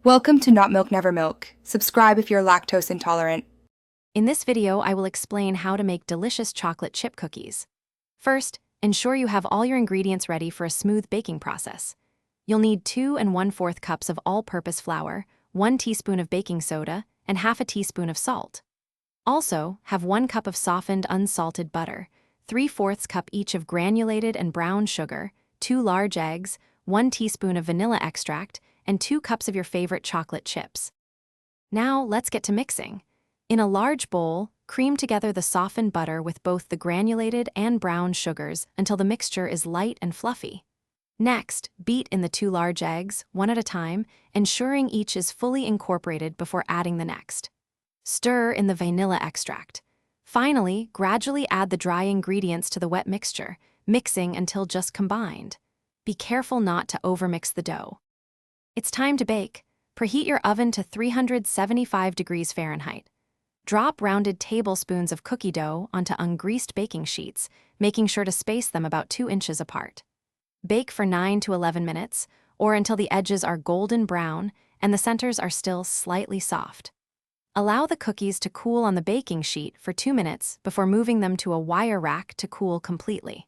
Welcome to Not Milk Never Milk. Subscribe if you're lactose intolerant. In this video, I will explain how to make delicious chocolate chip cookies. First, ensure you have all your ingredients ready for a smooth baking process. You'll need 2 1/4 cups of all-purpose flour, 1 teaspoon of baking soda, and half a teaspoon of salt. Also, have 1 cup of softened unsalted butter, 3/4 cup each of granulated and brown sugar, 2 large eggs, 1 teaspoon of vanilla extract, and 2 cups of your favorite chocolate chips. Now, let's get to mixing. In a large bowl, cream together the softened butter with both the granulated and brown sugars until the mixture is light and fluffy. Next, beat in the 2 large eggs, one at a time, ensuring each is fully incorporated before adding the next. Stir in the vanilla extract. Finally, gradually add the dry ingredients to the wet mixture, mixing until just combined. Be careful not to overmix the dough. It's time to bake. Preheat your oven to 375 degrees Fahrenheit. Drop rounded tablespoons of cookie dough onto ungreased baking sheets, making sure to space them about 2 inches apart. Bake for 9 to 11 minutes, or until the edges are golden brown and the centers are still slightly soft. Allow the cookies to cool on the baking sheet for 2 minutes before moving them to a wire rack to cool completely.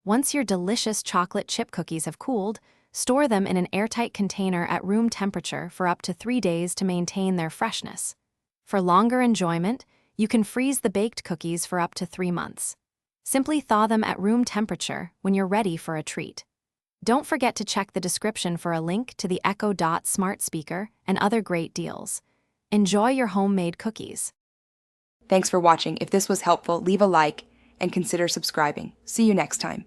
Once your delicious chocolate chip cookies have cooled, store them in an airtight container at room temperature for up to 3 days to maintain their freshness. For longer enjoyment, you can freeze the baked cookies for up to 3 months. Simply thaw them at room temperature when you're ready for a treat. Don't forget to check the description for a link to the Echo Dot smart speaker and other great deals. Enjoy your homemade cookies. Thanks for watching. If this was helpful, leave a like and consider subscribing. See you next time.